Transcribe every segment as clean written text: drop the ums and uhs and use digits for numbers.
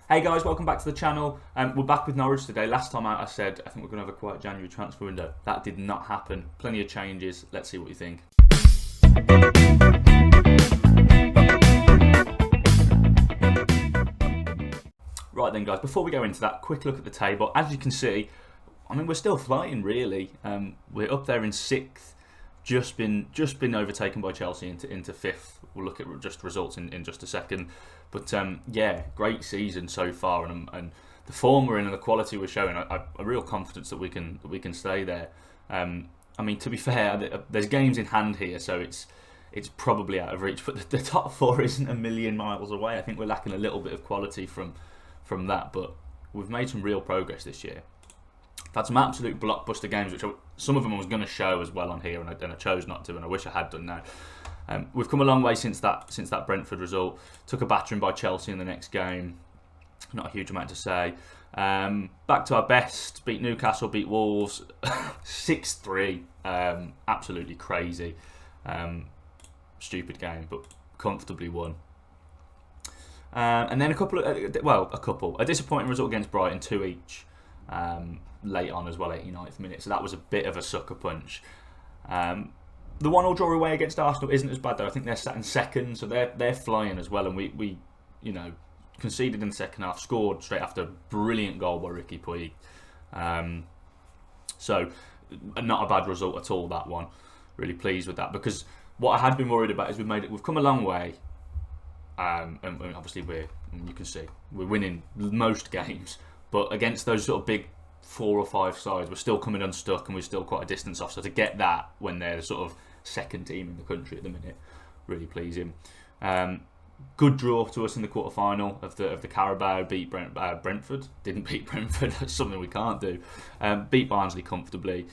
Hey guys, welcome back to the channel. We're back with Norwich today. Last time out I said I think we're going to have a quiet January transfer window. That did not happen. Plenty of changes. Let's see what you think. Right then guys, before we go into that, quick look at the table. As you can see, I mean we're still flying really. We're up there in 6th. Just been overtaken by Chelsea into 5th. We'll look at just results in just a second. But yeah, great season so far, and the form we're in and the quality we're showing, a real confidence that we can stay there. I mean, to be fair, there's games in hand here, so it's probably out of reach. But the top 4 isn't a million miles away. I think we're lacking a little bit of quality from that, but we've made some real progress this year. I've had some absolute blockbuster games, which some of them I was going to show as well on here, and I chose not to, and I wish I had done now. We've come a long way since that Brentford result. Took a battering by Chelsea in the next game. Not a huge amount to say. Back to our best. Beat Newcastle, beat Wolves. 6-3. Absolutely crazy. Stupid game, but comfortably won. And then a disappointing result against Brighton, 2 each. Late on as well, 89th minute. So that was a bit of a sucker punch. The 1-1 draw away against Arsenal isn't as bad though. I think they're sat in 2nd, so they're flying as well. And we conceded in the second half, scored straight after a brilliant goal by Ricky Puig. So not a bad result at all, that one. Really pleased with that, because what I had been worried about is we've come a long way. And obviously you can see we're winning most games, but against those sort of big 4 or 5 sides, we're still coming unstuck and we're still quite a distance off. So to get that when they're the sort of 2nd team in the country at the minute, really pleasing. Good draw to us in the quarter-final of the Carabao. Beat Brentford. Didn't beat Brentford. That's something we can't do. Beat Barnsley comfortably.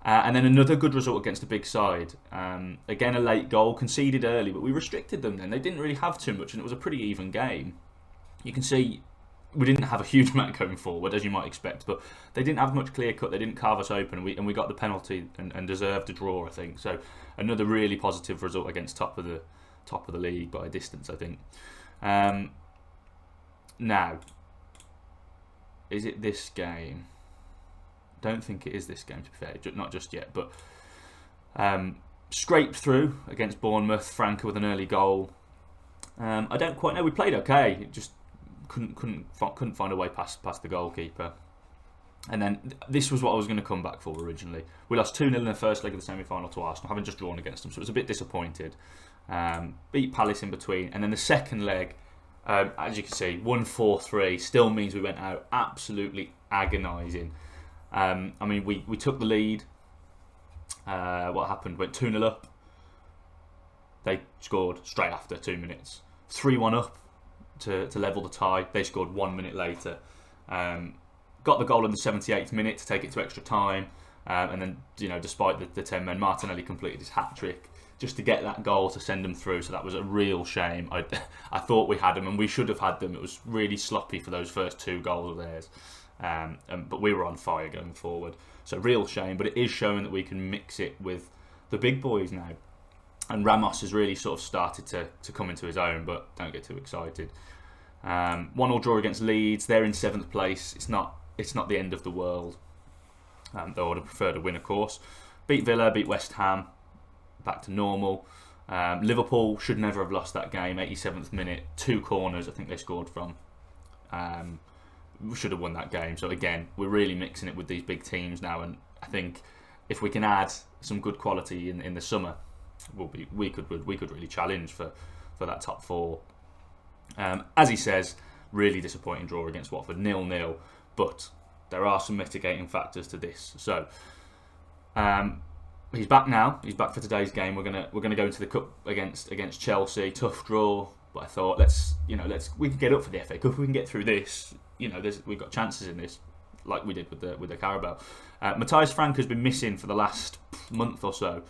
And then another good result against a big side. Again, a late goal, conceded early, but we restricted them then. They didn't really have too much, and it was a pretty even game. You can see we didn't have a huge amount going forward, as you might expect, but they didn't have much clear cut. They didn't carve us open, and we got the penalty and deserved a draw, I think. So another really positive result against top of the league by a distance, I think. Now, is it this game? Don't think it is this game, to be fair, not just yet, but scraped through against Bournemouth. Franca with an early goal. I don't quite know. We played okay, just couldn't find a way past the goalkeeper. And then this was what I was going to come back for originally. We lost 2-0 in the first leg of the semi-final to Arsenal, having just drawn against them, so it was a bit disappointed. Beat Palace in between, and then the second leg, as you can see, 1-4-3, still means we went out absolutely agonising. I mean, we took the lead. What happened? Went 2-0 up. They scored straight after 2 minutes. 3-1 up to level the tie. They scored 1 minute later. Got the goal in the 78th minute to take it to extra time. And then, despite the 10 men, Martinelli completed his hat-trick just to get that goal to send them through. So that was a real shame. I thought we had them, and we should have had them. It was really sloppy for those first 2 goals of theirs. But we were on fire going forward. So real shame, but it is showing that we can mix it with the big boys now. And Ramos has really sort of started to come into his own, but don't get too excited. 1-1 draw against Leeds. They're in 7th place. It's not the end of the world. Though I would have preferred a win, of course. Beat Villa, beat West Ham. Back to normal. Liverpool should never have lost that game. 87th minute, 2 corners I think they scored from. We should have won that game. So again, we're really mixing it with these big teams now, and I think if we can add some good quality in the summer, we could really challenge for that top 4. As he says, really disappointing draw against Watford, 0-0, but there are some mitigating factors to this. So he's back now. He's back for today's game. We're gonna go into the cup against Chelsea. Tough draw, but I thought we can get up for the FA Cup. If we can get through this, we've got chances in this, like we did with the Carabao. Matthias Frank has been missing for the last month or so.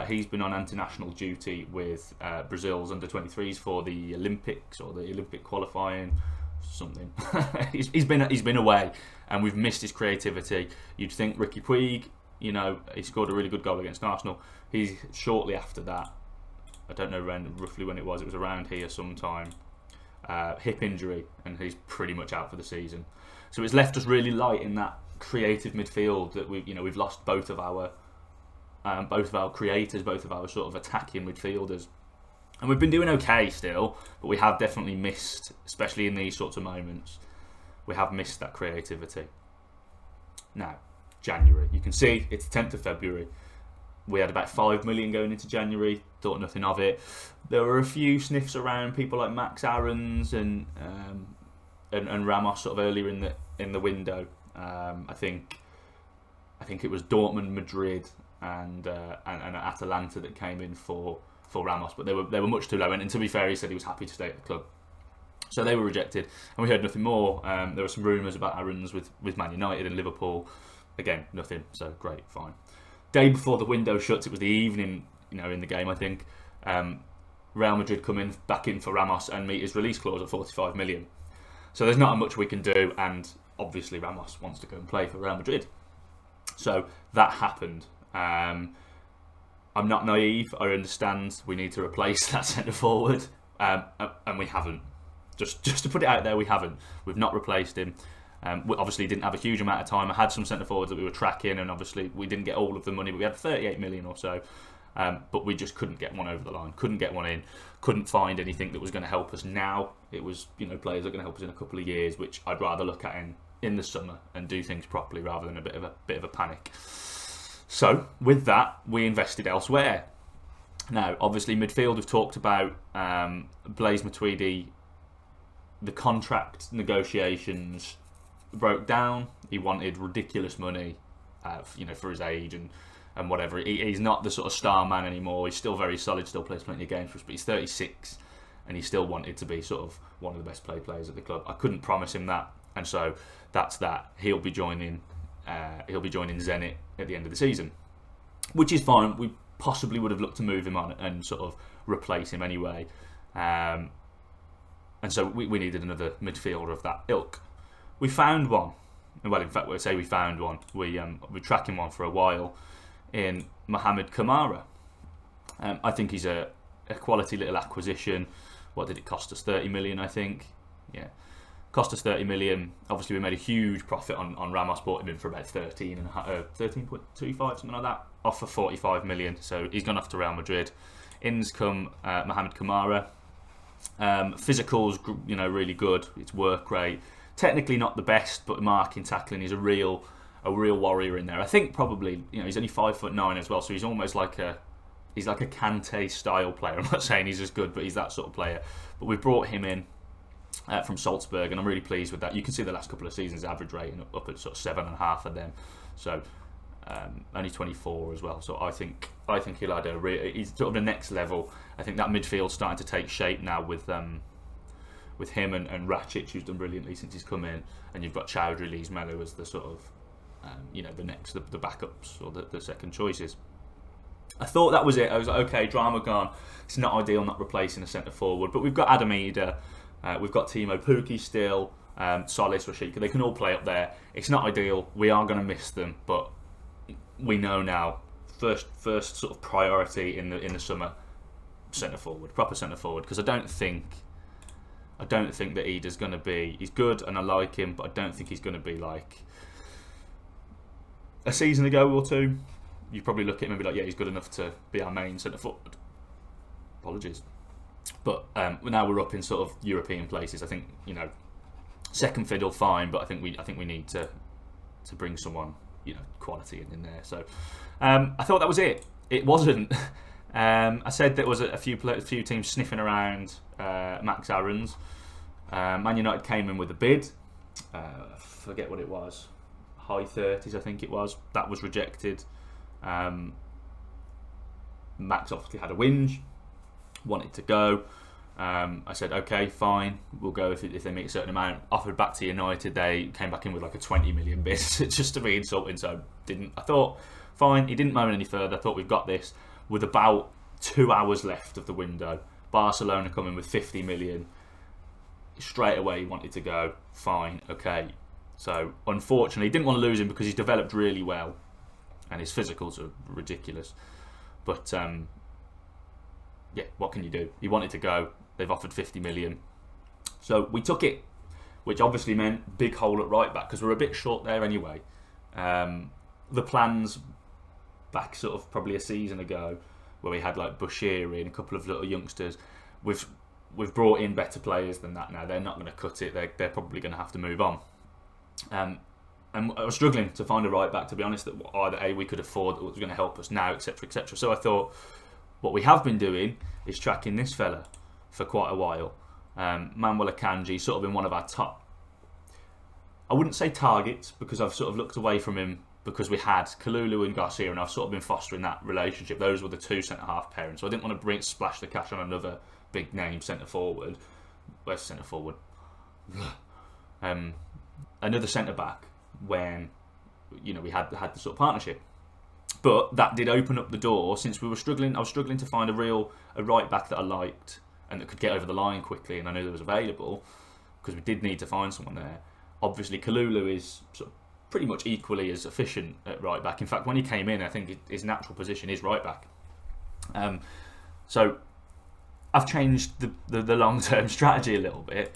He's been on international duty with Brazil's under-23s for the Olympics or the Olympic qualifying, something. he's been away, and we've missed his creativity. You'd think Ricky Puig, he scored a really good goal against Arsenal. He's shortly after that. I don't know roughly when it was. It was around here sometime. hip injury, and he's pretty much out for the season. So it's left us really light in that creative midfield that we've lost both of our creators, both of our sort of attacking midfielders. And we've been doing okay still, but we have definitely missed, especially in these sorts of moments, we have missed that creativity. Now, January. You can see it's the 10th of February. We had about 5 million going into January, thought nothing of it. There were a few sniffs around, people like Max Aarons and Ramos sort of earlier in the window. I think it was Dortmund, Madrid, and Atalanta that came in for Ramos, but they were much too low. And to be fair, he said he was happy to stay at the club, so they were rejected, and we heard nothing more. There were some rumours about Aarons with Man United and Liverpool. Again, nothing. So great, fine. Day before the window shuts, it was the evening, in the game, I think. Real Madrid come back in for Ramos and meet his release clause at 45 million. So there's not much we can do, and obviously Ramos wants to go and play for Real Madrid. So that happened. I'm not naive. I understand we need to replace that centre forward, and we haven't. Just to put it out there, we haven't. We've not replaced him. We obviously didn't have a huge amount of time. I had some centre forwards that we were tracking, and obviously we didn't get all of the money, but we had 38 million or so. But we just couldn't get one over the line, couldn't get one in, couldn't find anything that was going to help us now. It was, players that are going to help us in a couple of years, which I'd rather look at in the summer and do things properly rather than a bit of a panic. So with that, we invested elsewhere. Now, obviously, midfield we've talked about. Blaise Matuidi, the contract negotiations broke down. He wanted ridiculous money, for his age and whatever. He's not the sort of star man anymore. He's still very solid, still plays plenty of games for us, but he's 36, and he still wanted to be sort of one of the best players at the club. I couldn't promise him that, and so that's that. He'll be joining Zenit at the end of the season, which is fine. We possibly would have looked to move him on and sort of replace him anyway, and so we needed another midfielder of that ilk. We found one. Well, in fact, we say we found one. We're tracking one for a while in Mohamed Kamara. I think he's a quality little acquisition. What did it cost us? 30 million, I think. Yeah, cost us 30 million. Obviously, we made a huge profit on Ramos. Bought him in for about 13.25, something like that, off for 45 million. So he's gone off to Real Madrid. In's come Mohamed Kamara. Physicals, really good. It's work rate. Technically not the best, but marking, tackling, he's a real warrior in there. I think probably, he's only 5'9" as well, so he's almost like a Kante style player. I'm not saying he's as good, but he's that sort of player. But we brought him in from Salzburg, and I'm really pleased with that. You can see the last couple of seasons' average rating up at sort of 7.5 of them. So only 24 as well. So I think he'll add he's sort of the next level. I think that midfield's starting to take shape now with him and Rakic, who's done brilliantly since he's come in, and you've got Chowdhury, Lees, Melo as the sort of the backups or the second choices. I thought that was it. I was like, okay, drama gone. It's not ideal not replacing a centre forward, but we've got Adam Ida, we've got Timo Pukki still, Solis, Rashica. They can all play up there. It's not ideal. We are going to miss them, but we know now. First sort of priority in the summer, proper centre forward, because I don't think that Ida's going to be... He's good and I like him, but I don't think he's going to be like a season ago or two. You probably look at him and be like, yeah, he's good enough to be our main centre forward. Apologies. But now we're up in sort of European places. I think, second fiddle, fine, but I think we need to bring someone, quality in there. So I thought that was it. It wasn't. I said there was a few teams sniffing around Max Aarons. Man United came in with a bid. Forget what it was. High 30s, I think it was. That was rejected. Max obviously had a whinge. Wanted to go. I said, okay, fine. We'll go if they meet a certain amount. Offered back to United. They came back in with like a 20 million bid just to be insulting. So I thought, fine. He didn't moan any further. I thought, we've got this. With about 2 hours left of the window, Barcelona come in with 50 million. Straight away he wanted to go. Fine, okay. So unfortunately, didn't want to lose him because he's developed really well and his physicals are ridiculous. But yeah, what can you do? He wanted to go. They've offered 50 million. So we took it, which obviously meant big hole at right back because we're a bit short there anyway. The plans back sort of probably a season ago, where we had like Bushiri and a couple of little youngsters, we've brought in better players than that now. They're not going to cut it. They're probably going to have to move on. And I was struggling to find a right back, to be honest, that either A, we could afford, or was going to help us now, etc., etc. So I thought, what we have been doing is tracking this fella for quite a while. Manuel Akanji, sort of been one of our top, I wouldn't say targets, because I've sort of looked away from him because we had Kalulu and Garcia, and I've sort of been fostering that relationship. Those were the two centre-half pairings, so I didn't want to splash the cash on another big name centre-forward. Where's centre-forward? Another centre-back when, you know, we had the sort of partnership. But that did open up the door, since we were struggling. I was struggling to find a right back that I liked and that could get over the line quickly, and I knew there was available, because we did need to find someone there. Obviously, Kalulu is sort of pretty much equally as efficient at right back. In fact, when he came in, I think his natural position is right back. So I've changed the long-term strategy a little bit,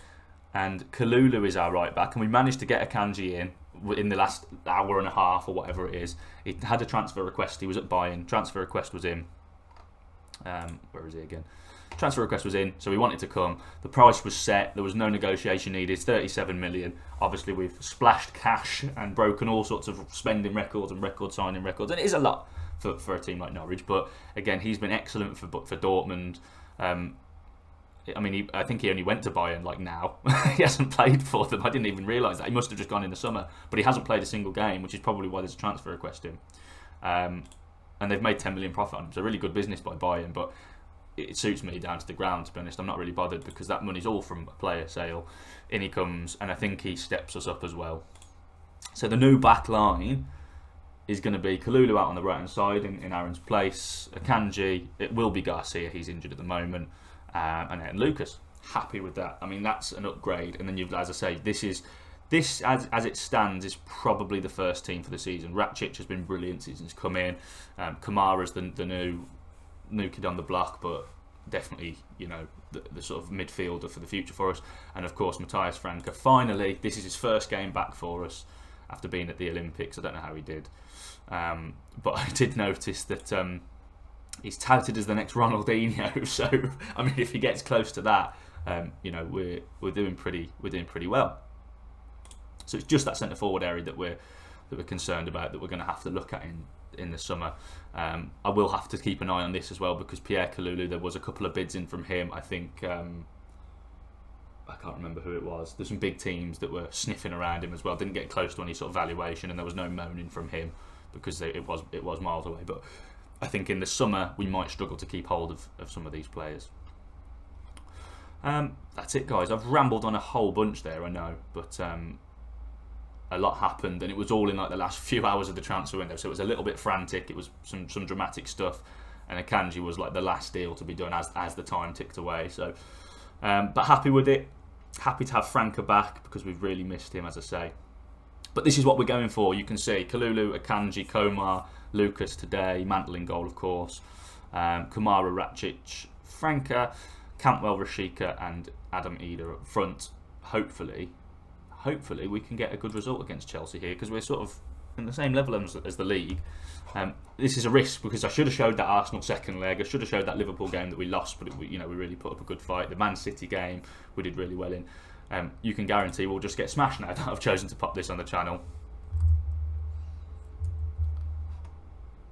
and Kalulu is our right back, and we managed to get Akanji in the last hour and a half or whatever it is. He had a transfer request. He was at Bayern. Transfer request was in. Where is he again? Transfer request was in, so we wanted to come. The price was set. There was no negotiation needed. 37 million. Obviously, we've splashed cash and broken all sorts of spending records and record signing records. And it is a lot for a team like Norwich. But again, he's been excellent for Dortmund. I mean, I think he only went to Bayern like now. He hasn't played for them. I didn't even realise that. He must have just gone in the summer. But he hasn't played a single game, which is probably why there's a transfer request in. And they've made 10 million profit on him. It's a really good business by Bayern, but it suits me down to the ground, to be honest. I'm not really bothered, because that money's all from a player sale. In he comes, and I think he steps us up as well. So the new back line is going to be Kalulu out on the right hand side in Aaron's place. Akanji, it will be Garcia, he's injured at the moment, and then Lucas. Happy with that. I mean, that's an upgrade. And then you've, as I say, this as it stands is probably the first team for the season. Ratchich has been brilliant since he's come in. Kamara's the new kid on the block, but definitely, you know, the sort of midfielder for the future for us. And of course, Matthias Franke. Finally, this is his first game back for us after being at the Olympics. I don't know how he did, but I did notice that he's touted as the next Ronaldinho. So I mean, if he gets close to that, you know, we're doing pretty well. So it's just that centre forward area that we're concerned about, that we're going to have to look at in the summer. I will have to keep an eye on this as well, because Pierre Kalulu, there was a couple of bids in from him. I think I can't remember who it was. There's some big teams that were sniffing around him as well. Didn't get close to any sort of valuation, and there was no moaning from him because it was miles away. But I think in the summer we might struggle to keep hold of some of these players. That's it, guys. I've rambled on a whole bunch there, I know, but a lot happened, and it was all in like the last few hours of the transfer window, so it was a little bit frantic. It was some dramatic stuff, and Akanji was like the last deal to be done as the time ticked away. So, but happy with it. Happy to have Franke back, because we've really missed him, as I say. But this is what we're going for. You can see Kalulu, Akanji, Komar, Lucas today, Mantle in goal, of course, Kamara, Ratchich, Franke, Cantwell, Rashika, and Adam Eder up front. Hopefully we can get a good result against Chelsea here, because we're sort of in the same level as the league. This is a risk, because I should have showed that Arsenal second leg. I should have showed that Liverpool game that we lost, but we really put up a good fight. The Man City game we did really well in. You can guarantee we'll just get smashed now that I've chosen to pop this on the channel.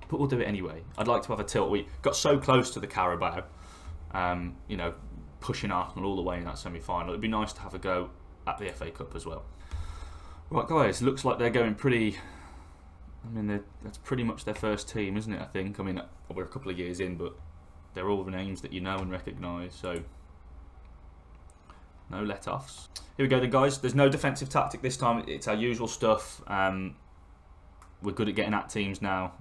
But we'll do it anyway. I'd like to have a tilt. We got so close to the Carabao, pushing Arsenal all the way in that semi-final. It'd be nice to have a go at the FA Cup as well. Right, guys, looks like they're going pretty... I mean, that's pretty much their first team, isn't it, I think? I mean, we're a couple of years in, but they're all the names that you know and recognise, so no let-offs. Here we go then, guys. There's no defensive tactic this time. It's our usual stuff. We're good at getting at teams now.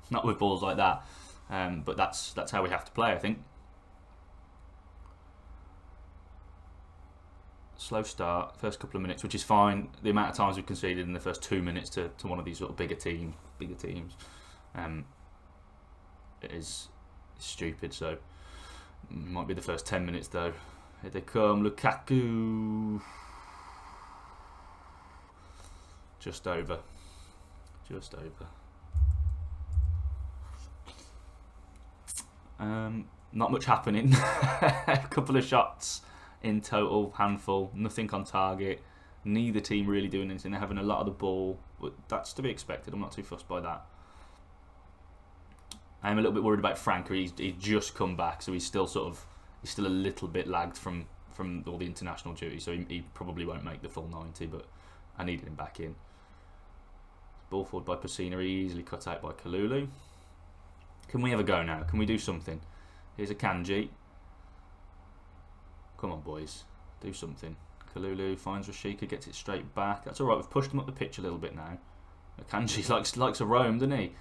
Not with balls like that, but that's how we have to play, I think. Slow start, first couple of minutes, which is fine. The amount of times we've conceded in the first 2 minutes to one of these sort of bigger teams, it is stupid. So it might be the first 10 minutes though. Here they come, Lukaku. Just over. Just over. Not much happening. A couple of shots in total, handful, nothing on target. Neither team really doing anything. They're having a lot of the ball, but that's to be expected. I'm not too fussed by that. I'm a little bit worried about Frank. He's just come back, so he's still a little bit lagged from all the international duty, so he probably won't make the full 90. But I needed him back in. Ball forward by Pacina, easily cut out by Kalulu. Can we have a go now? Can we do something? Here's a Kanji. Come on, boys, do something. Kalulu finds Rashika, gets it straight back. That's all right. We've pushed him up the pitch a little bit now. Kanji likes a roam, doesn't he?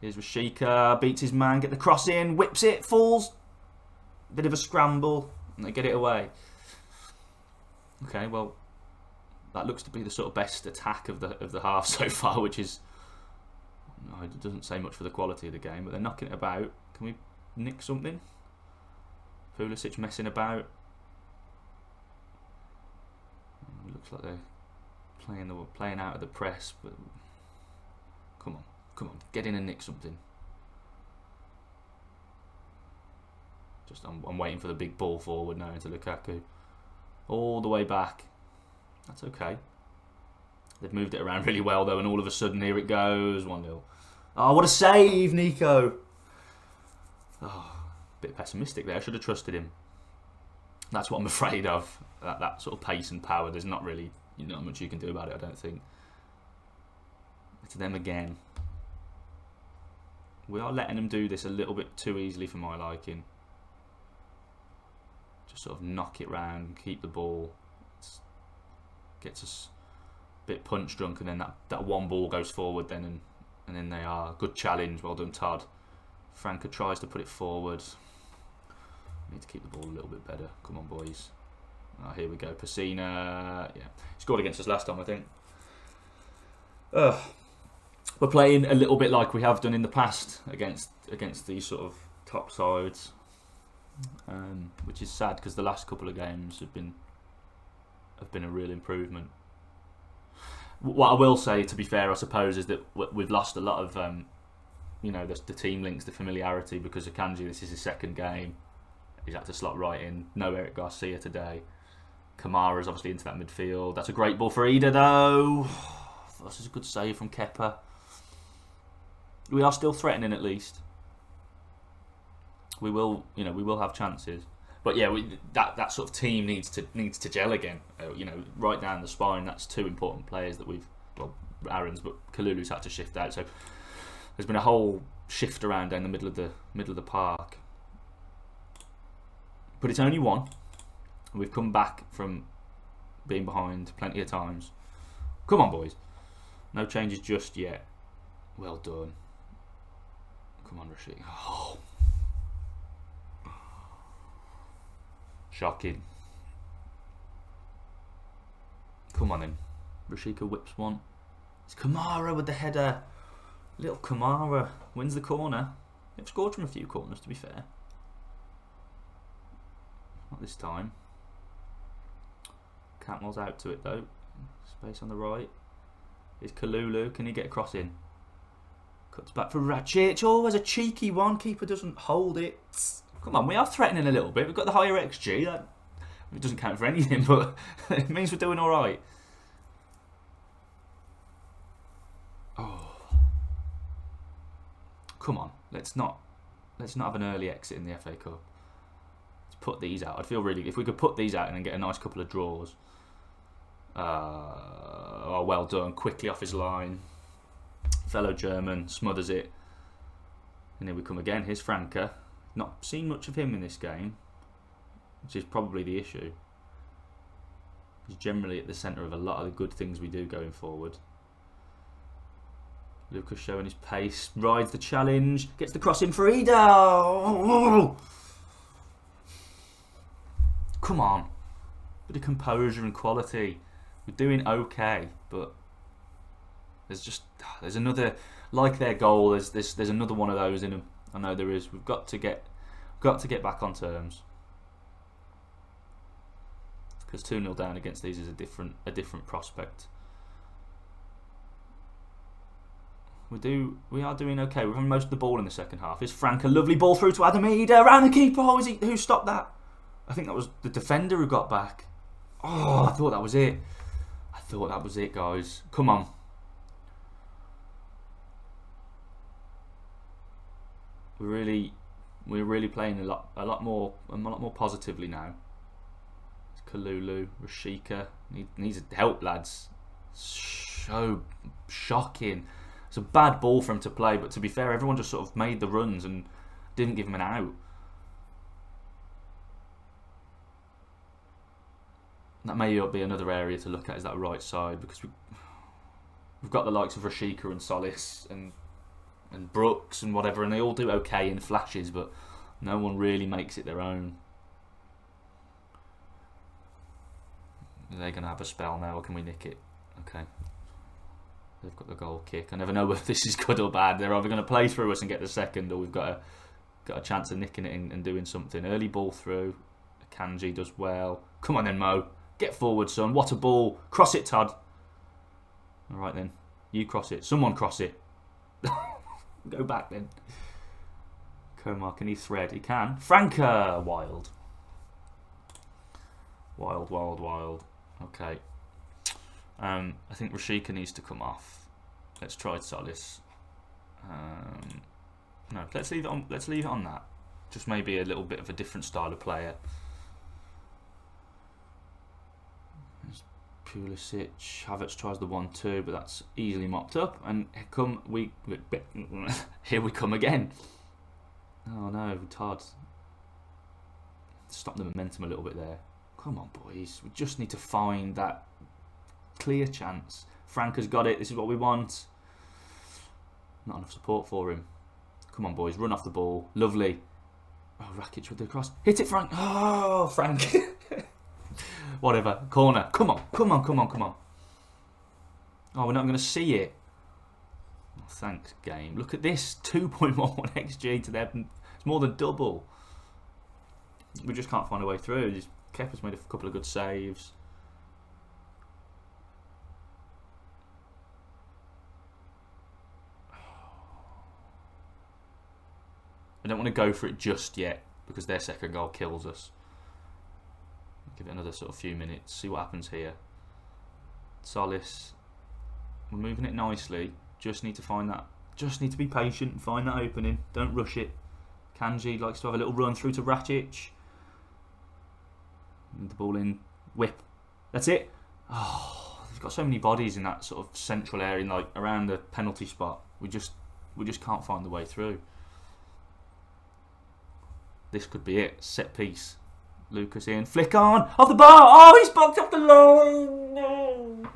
Here's Rashika, beats his man, get the cross in, whips it, falls. Bit of a scramble, and they get it away. Okay, well, that looks to be the sort of best attack of the half so far, which is, no, it doesn't say much for the quality of the game, but they're knocking it about. Can we nick something? Pulisic messing about. It looks like they're playing out of the press, but come on, get in and nick something. Just I'm waiting for the big ball forward now into Lukaku, all the way back. That's okay. They've moved it around really well though, and all of a sudden here it goes, 1-0. Oh, what a save, Nico! Oh, a bit pessimistic there. I should have trusted him. That's what I'm afraid of. That sort of pace and power. There's not really not much you can do about it, I don't think. It's them again. We are letting them do this a little bit too easily for my liking. Just sort of knock it round, keep the ball. Gets us a bit punch drunk, and then that one ball goes forward then, and then they are. Good challenge, well done Todd. Franca tries to put it forward. Need to keep the ball a little bit better. Come on, boys. Oh, here we go. Pacina. Yeah, he scored against us last time, I think. We're playing a little bit like we have done in the past against these sort of top sides, which is sad because the last couple of games have been a real improvement. What I will say, to be fair, I suppose, is that we've lost a lot of the team links, the familiarity, because of Kanji. This is his second game. He's had to slot right in. No Eric Garcia today. Kamara's obviously into that midfield. That's a great ball for Ida, though. This is a good save from Kepa. We are still threatening, at least. We will have chances. But yeah, that sort of team needs to gel again. Right down the spine. That's two important players that Aaron's, but Kalulu's had to shift out. So there's been a whole shift around down the middle of the park. But it's only one. We've come back from being behind plenty of times. Come on, boys. No changes just yet. Well done. Come on, Rashid. Oh. Shocking. Come on then. Rashika whips one. It's Kamara with the header. Little Kamara wins the corner. They've scored from a few corners, to be fair. Not this time. Catmull's out to it though. Space on the right. Is Kalulu. Can he get a cross in? Cuts back for Racic. Oh, there's a cheeky one. Keeper doesn't hold it. Come on, we are threatening a little bit. We've got the higher XG. It doesn't count for anything, but it means we're doing all right. Oh, come on. Let's not have an early exit in the FA Cup. Let's put these out. I'd feel really, if we could put these out and then get a nice couple of draws. Oh, well done. Quickly off his line. Fellow German smothers it. And here we come again. Here's Franca. Not seen much of him in this game, which is probably the issue. He's generally at the centre of a lot of the good things we do going forward. Lucas showing his pace, rides the challenge, gets the cross in for Ida. Oh! Come on, bit of composure and quality. We're doing okay, but there's another, like their goal. There's another one of those in them. I know there is. We've got to get back on terms. because 2-0 down against these is a different prospect. We are doing okay. We're having most of the ball in the second half. Is Frank a lovely ball through to Adamida around the keeper? Oh, who stopped that? I think that was the defender who got back. Oh, I thought that was it. I thought that was it, guys. Come on. We're really playing a lot more positively now. Kalulu, Rashika needs help, lads. So shocking. It's a bad ball for him to play, but to be fair, everyone just sort of made the runs and didn't give him an out. That may be another area to look at, is that right side, because we've got the likes of Rashika and Solis and Brooks and whatever, and they all do okay in flashes, but no one really makes it their own. Are they going to have a spell now, or can we nick it? Okay. They've got the goal kick. I never know whether this is good or bad. They're either going to play through us and get the second, or we've got a chance of nicking it and doing something. Early ball through. Kanji does well. Come on then, Mo. Get forward, son. What a ball. Cross it, Todd. All right then. You cross it. Someone cross it. Go back then. Komar, can he thread? He can. Franca. Wild. Wild. Okay. I think Rashika needs to come off. Let's try Solis. No, let's leave it on. Let's leave it on that. Just maybe a little bit of a different style of player. There's Pulisic. Havertz tries the 1-2, but that's easily mopped up. And here we come again. Oh no, Todd. Stop the momentum a little bit there. Come on, boys. We just need to find that clear chance. Frank has got it. This is what we want. Not enough support for him. Come on, boys. Run off the ball. Lovely. Oh, Rakic with the cross. Hit it, Frank. Oh, Frank. Whatever. Corner. Come on. Oh, we're not going to see it. Oh, thanks, game. Look at this. 2.11 XG to them. It's more than double. We just can't find a way through. Kepa's made a couple of good saves. I don't want to go for it just yet because their second goal kills us. Give it another sort of few minutes, see what happens here. Solis, we're moving it nicely. Just need to find that. Just need to be patient and find that opening. Don't rush it. Kanji likes to have a little run through to Rakic. The ball in. Whip. That's it. Oh, they've got so many bodies in that sort of central area, like around the penalty spot. We just can't find the way through. This could be it. Set piece. Lucas in. Flick on. Off the bar. Oh, he's blocked off the line. No.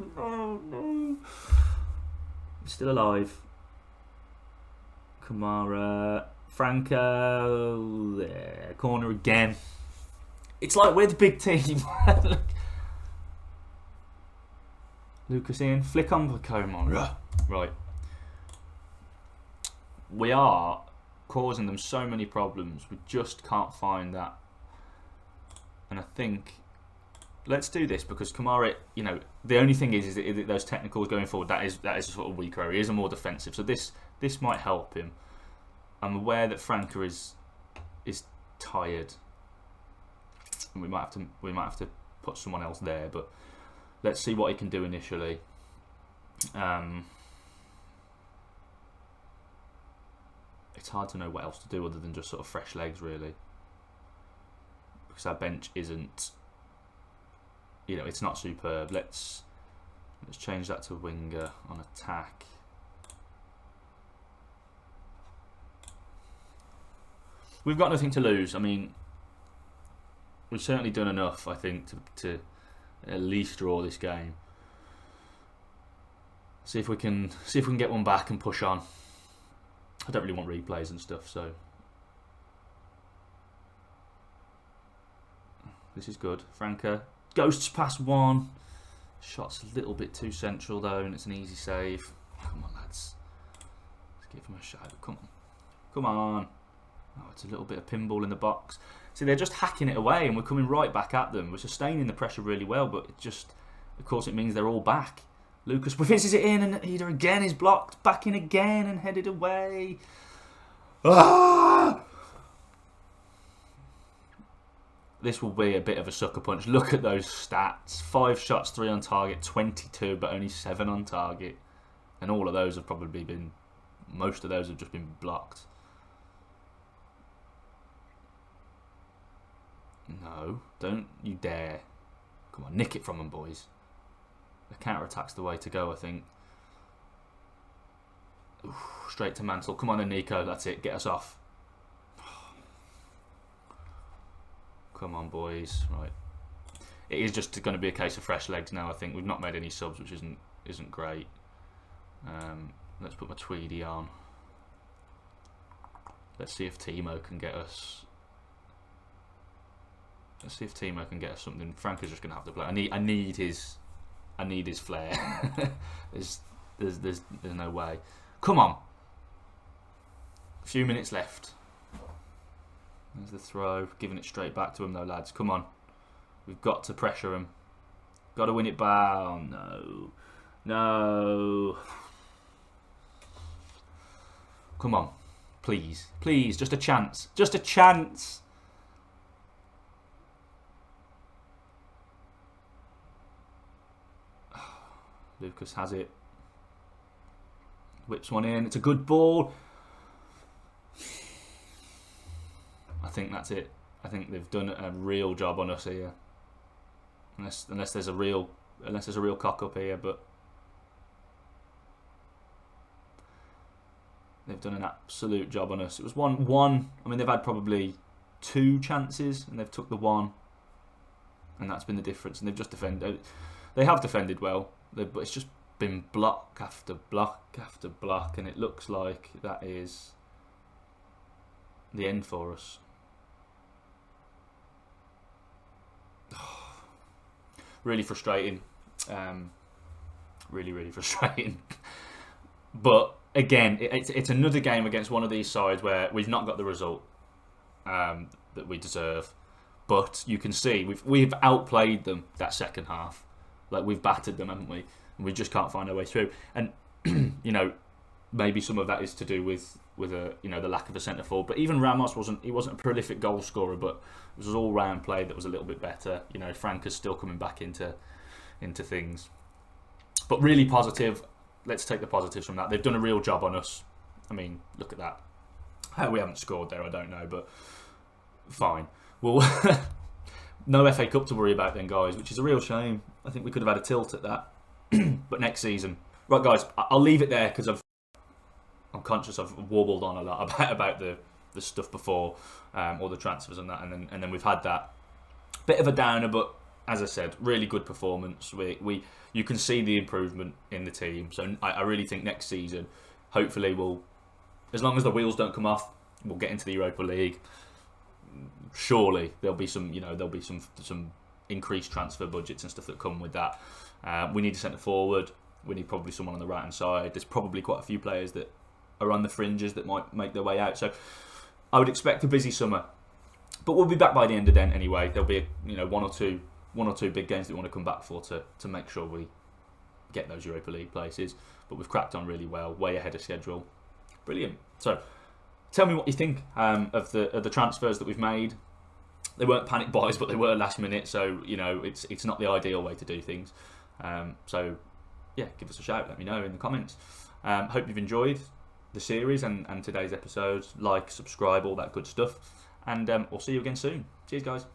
He's still alive. Kamara. Franco. There. Corner again. It's like we're the big team. Lucas in. Flick on for Komar. Right. We are causing them so many problems. We just can't find that. And I think let's do this because Kamara, you know, the only thing is that those technicals going forward, that is a sort of weaker area. He is a more defensive, so this might help him. I'm aware that Franca is tired, and we might have to put someone else there. But let's see what he can do initially. It's hard to know what else to do other than just sort of fresh legs, really, because our bench isn't, you know, it's not superb. Let's change that to winger on attack. We've got nothing to lose. I mean, we've certainly done enough, I think, to at least draw this game. See if we can get one back and push on. I don't really want replays and stuff, so this is good. Franca ghosts past one. Shot's a little bit too central though, and it's an easy save. Come on, lads. Let's give him a shot. Come on. Oh, it's a little bit of pinball in the box. So they're just hacking it away, and we're coming right back at them. We're sustaining the pressure really well, but it just, of course, it means they're all back. Lucas whizzes it in, and Ida again is blocked. Back in again and headed away. Ah! This will be a bit of a sucker punch. Look at those stats. 5 shots, 3 on target, 22, but only 7 on target. And all of those have probably been, most of those have just been blocked. No, don't you dare. Come on, nick it from them, boys. The counter-attack's the way to go, I think. Oof, straight to Mansell. Come on then, Nico. That's it. Get us off. Come on, boys. Right. It is just going to be a case of fresh legs now, I think. We've not made any subs, which isn't great. Let's put my Tweedy on. Let's see if Timo can get us... Let's see if Timo can get us something. Frank is just going to have to play. I need his flair. there's no way. Come on. A few minutes left. There's the throw. Giving it straight back to him though, lads. Come on. We've got to pressure him. Got to win it back. Oh, no. No. Come on. Please. Please. Just a chance. Just a chance. Lucas has it. Whips one in. It's a good ball. I think that's it. I think they've done a real job on us here. Unless there's a real cock up here, but they've done an absolute job on us. It was one. I mean, they've had probably 2 chances, and they've took the one, and that's been the difference. And they've just defended. They have defended well, but it's just been block after block after block, and it looks like that is the end for us. Really frustrating. Really frustrating. But again, it's another game against one of these sides where we've not got the result that we deserve. But you can see we've outplayed them that second half. Like, we've battered them, haven't we? And we just can't find our way through. And you know, maybe some of that is to do with the lack of a centre forward. But even Ramos wasn't a prolific goal scorer, but it was an all round play that was a little bit better. You know, Frank is still coming back into things. But really positive. Let's take the positives from that. They've done a real job on us. I mean, look at that. How we haven't scored there, I don't know, but fine. Well, no FA Cup to worry about then, guys, which is a real shame. I think we could have had a tilt at that. But next season. Right, guys, I'll leave it there because I'm conscious I've warbled on a lot about the stuff before, all the transfers and that, and then we've had that bit of a downer, but as I said, really good performance. You can see the improvement in the team. So I really think next season, hopefully we'll, as long as the wheels don't come off, we'll get into the Europa League. Surely there'll be some increased transfer budgets and stuff that come with that. We need a centre forward. We need probably someone on the right hand side. There's probably quite a few players that are on the fringes that might make their way out. So I would expect a busy summer, but we'll be back by the end of then anyway. There'll be one or two big games that we want to come back for to make sure we get those Europa League places. But we've cracked on really well, way ahead of schedule. Brilliant. So tell me what you think of the transfers that we've made. They weren't panic buys, but they were last minute. So it's not the ideal way to do things. So yeah, give us a shout. Let me know in the comments. Hope you've enjoyed the series and today's episode. Like, subscribe, all that good stuff. And we'll see you again soon. Cheers, guys.